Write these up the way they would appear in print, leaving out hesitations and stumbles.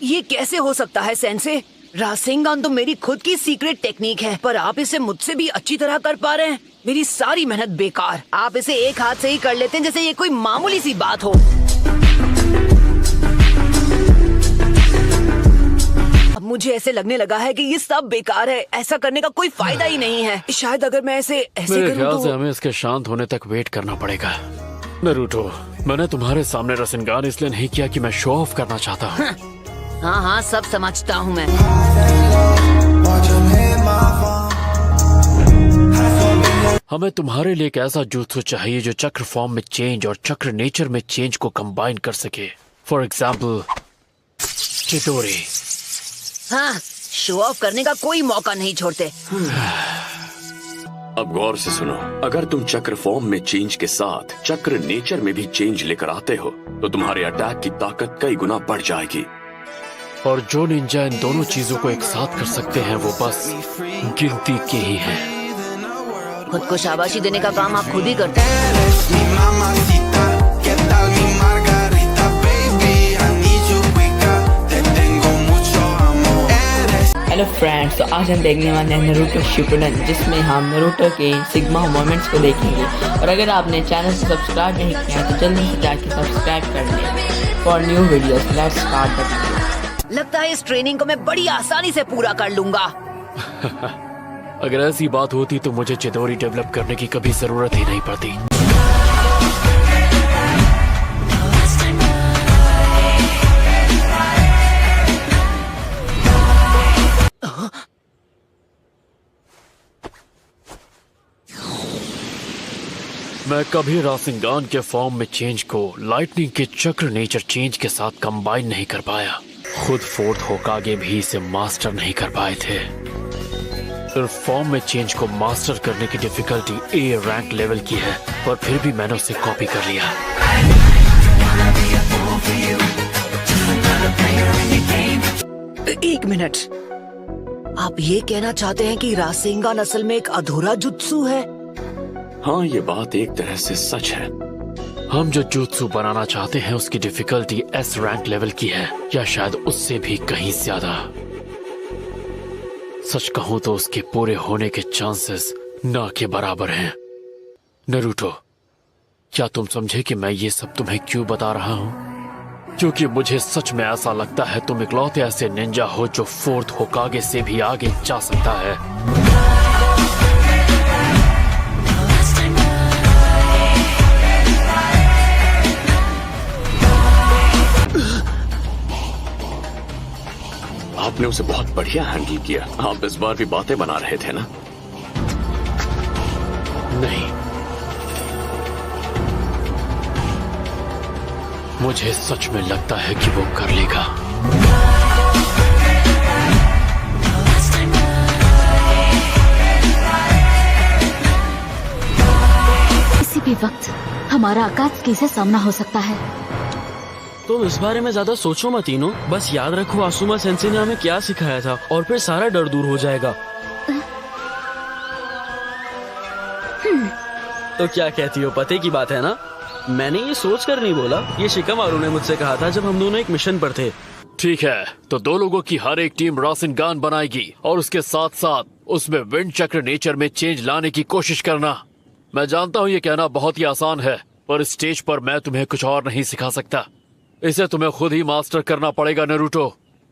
ये कैसे हो सकता है सेंसे? रासेंगान तो मेरी खुद की सीक्रेट टेक्निक है, पर आप इसे मुझसे भी अच्छी तरह कर पा रहे हैं। मेरी सारी मेहनत बेकार। आप इसे एक हाथ से ही कर लेते हैं जैसे ये कोई मामूली सी बात हो। अब मुझे ऐसे लगने लगा है कि ये सब बेकार है। ऐसा करने का कोई फायदा ही नहीं है। शायद अगर मैं ऐसे मेरे ख्याल करूं से तो हमें इसके शांत होने तक वेट करना पड़ेगा। नरूटो, मैंने तुम्हारे सामने रासेंगान इसलिए नहीं किया कि मैं शो ऑफ करना चाहता हूँ। हाँ हाँ, सब समझता हूँ मैं। हमें तुम्हारे लिए एक ऐसा jutsu चाहिए जो चक्र फॉर्म में चेंज और चक्र नेचर में चेंज को कंबाइन कर सके। फॉर एग्जाम्पल चितोरी। हाँ, शो ऑफ करने का कोई मौका नहीं छोड़ते। अब गौर से सुनो, अगर तुम चक्र फॉर्म में चेंज के साथ चक्र नेचर में भी चेंज लेकर आते हो तो तुम्हारे अटैक की ताकत कई गुना बढ़ जाएगी। और जो निंजा इन दोनों चीजों को एक साथ कर सकते हैं वो बस गिनती के ही हैं। खुद को शाबाशी देने का काम आप खुद ही करते हैं। हेलो फ्रेंड्स, तो आज हम देखने वाले हैं नारुतो शिपुडेन, जिसमें हम नारुतो के सिग्मा मोमेंट्स को देखेंगे। और अगर आपने चैनल से सब्सक्राइब नहीं किया तो जल्दी से जाके सब्सक्राइब कर लें for new videos. Let's start the video. लगता है इस ट्रेनिंग को मैं बड़ी आसानी से पूरा कर लूंगा। अगर ऐसी बात होती तो मुझे चितोरी डेवलप करने की कभी जरूरत ही नहीं पड़ती। मैं कभी रासेंगान के फॉर्म में चेंज को लाइटनिंग के चक्र नेचर चेंज के साथ कंबाइन नहीं कर पाया। खुद फोर्थ होकागे भी इसे मास्टर नहीं कर पाए थे। सिर्फ फॉर्म में चेंज को मास्टर करने की डिफिकल्टी ए रैंक लेवल की है, पर फिर भी मैंने उसे कॉपी कर लिया। एक मिनट, आप ये कहना चाहते हैं कि रासेंगान असल में एक अधूरा जुत्सु है? हाँ, ये बात एक तरह से सच है। हम जो jutsu बनाना चाहते हैं उसकी डिफिकल्टी एस रैंक लेवल की है, या शायद उससे भी कहीं ज्यादा। सच कहूं तो उसके पूरे होने के चांसेस ना के बराबर हैं। नरूटो, क्या तुम समझे कि मैं ये सब तुम्हें क्यों बता रहा हूं? क्योंकि मुझे सच में ऐसा लगता है तुम इकलौते ऐसे निंजा हो जो फोर्थ होकागे से भी आगे जा सकता है। आपने उसे बहुत बढ़िया हैंडल किया। आप इस बार भी बातें बना रहे थे ना? नहीं, मुझे सच में लगता है कि वो कर लेगा। किसी भी वक्त हमारा अकात्सुकी से सामना हो सकता है। तुम इस बारे में ज्यादा सोचो मत तीनों, बस याद रखो आसुमा सेंसे ने हमें क्या सिखाया था और फिर सारा डर दूर हो जाएगा। तो क्या कहती हो, पते की बात है ना? मैंने ये सोच कर नहीं बोला, ये शिकामारू ने मुझसे कहा था जब हम दोनों एक मिशन पर थे। ठीक है, तो दो लोगों की हर एक टीम रासेंगान बनाएगी और उसके साथ साथ उसमें विंड चक्र नेचर में चेंज लाने की कोशिश करना। मैं जानता हूँ ये कहना बहुत ही आसान है, पर स्टेज पर मैं तुम्हें कुछ और नहीं सिखा सकता। इसे तुम्हें खुद ही मास्टर करना पड़ेगा नरूटो।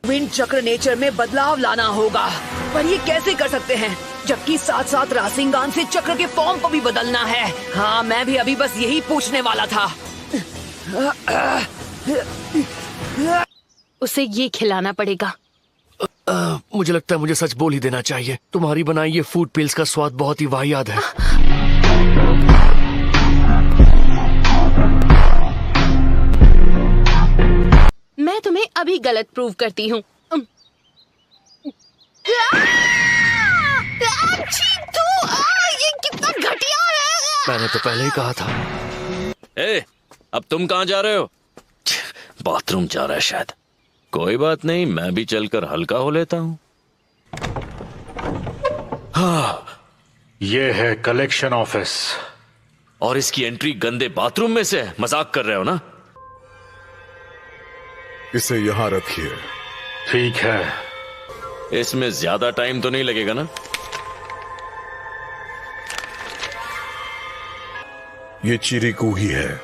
विंड चक्र नेचर में बदलाव लाना होगा, पर ये कैसे कर सकते हैं जबकि साथ साथ रासेंगान से चक्र के फॉर्म को भी बदलना है? हाँ, मैं भी अभी बस यही पूछने वाला था। उसे ये खिलाना पड़ेगा। मुझे लगता है मुझे सच बोल ही देना चाहिए। तुम्हारी बनाई ये फूड पिल्स का स्वाद बहुत ही वाहियात है। मैं तुम्हें अभी गलत प्रूव करती हूँ। ये कितना घटिया है। मैंने तो पहले ही कहा था। अब तुम कहाँ जा रहे हो? बाथरूम जा रहा है शायद। कोई बात नहीं, मैं भी चलकर हल्का हो लेता हूँ। हाँ, ये है कलेक्शन ऑफिस। और इसकी एंट्री गंदे बाथरूम में से है? मजाक कर रहे हो ना? इसे यहाँ रखिए। ठीक है। इसमें ज्यादा टाइम तो नहीं लगेगा ना? ये चिरिकू ही है।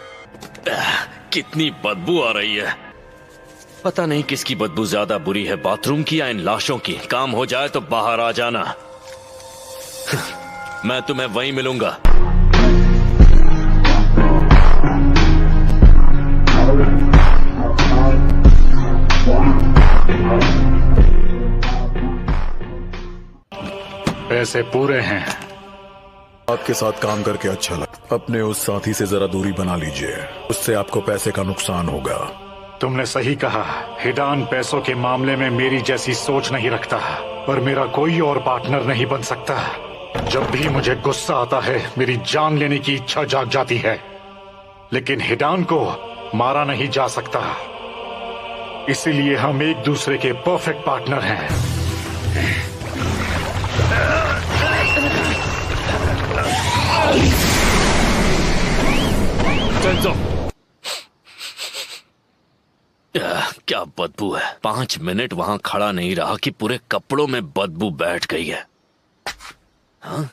कितनी बदबू आ रही है। पता नहीं किसकी बदबू ज्यादा बुरी है, बाथरूम की या इन लाशों की। काम हो जाए तो बाहर आ जाना। मैं तुम्हें वहीं मिलूंगा। पैसे पूरे हैं। आपके साथ काम करके अच्छा लगा। अपने उस साथी से जरा दूरी बना लीजिए, उससे आपको पैसे का नुकसान होगा। तुमने सही कहा। हिडान पैसों के मामले में मेरी जैसी सोच नहीं रखता, पर मेरा कोई और पार्टनर नहीं बन सकता। जब भी मुझे गुस्सा आता है मेरी जान लेने की इच्छा जाग जाती है, लेकिन हिडान को मारा नहीं जा सकता। इसीलिए हम एक दूसरे के परफेक्ट पार्टनर हैं। क्या बदबू है। 5 मिनट वहां खड़ा नहीं रहा कि पूरे कपड़ों में बदबू बैठ गई है। हाँ?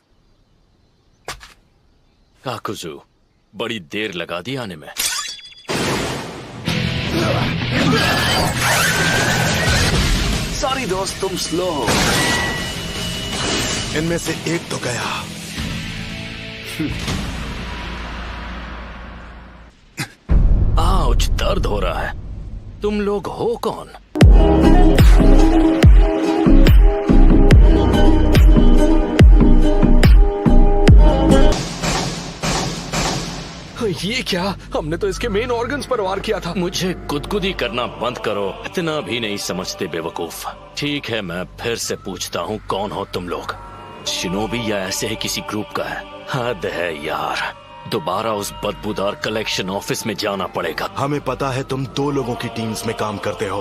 काकुजू, बड़ी देर लगा दी आने में। सॉरी दोस्त, तुम स्लो हो। इनमें से एक तो गया। आउच, दर्द हो रहा है। तुम लोग हो कौन? ये क्या? हमने तो इसके मेन ऑर्गन्स पर वार किया था। मुझे गुदगुदी करना बंद करो। इतना भी नहीं समझते बेवकूफ। ठीक है, मैं फिर से पूछता हूँ, कौन हो तुम लोग? शिनोबी या ऐसे ही किसी ग्रुप का है? हद है यार। दोबारा उस बदबूदार कलेक्शन ऑफिस में जाना पड़ेगा। हमें पता है तुम 2 लोगों की टीम्स में काम करते हो।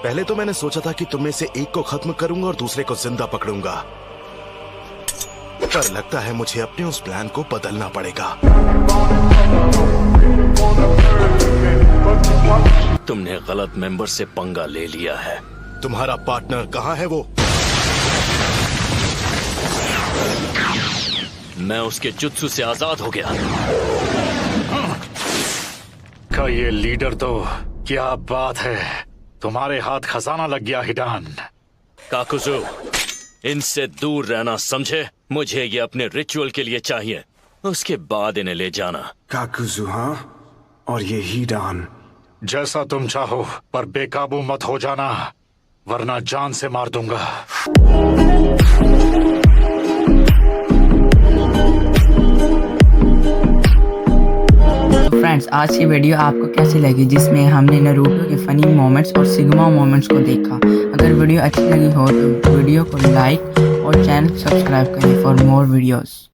पहले तो मैंने सोचा था कि तुम में से एक को खत्म करूंगा और दूसरे को जिंदा पकड़ूंगा, पर लगता है मुझे अपने उस प्लान को बदलना पड़ेगा। तुमने गलत मेंबर से पंगा ले लिया है। तुम्हारा पार्टनर कहाँ है? वो मैं उसके जुत्सु से आजाद हो गया। का ये लीडर तो क्या बात है। तुम्हारे हाथ खजाना लग गया हिडान। काकुजू, इनसे दूर रहना, समझे? मुझे ये अपने रिचुअल के लिए चाहिए, उसके बाद इन्हें ले जाना। काकुजू, हाँ? और ये हिडान? जैसा तुम चाहो, पर बेकाबू मत हो जाना, वरना जान से मार दूंगा। फ्रेंड्स, आज की वीडियो आपको कैसी लगी, जिसमें हमने नारुतो के फनी मोमेंट्स और सिग्मा मोमेंट्स को देखा। अगर वीडियो अच्छी लगी हो तो वीडियो को लाइक और चैनल सब्सक्राइब करें फॉर मोर वीडियोस।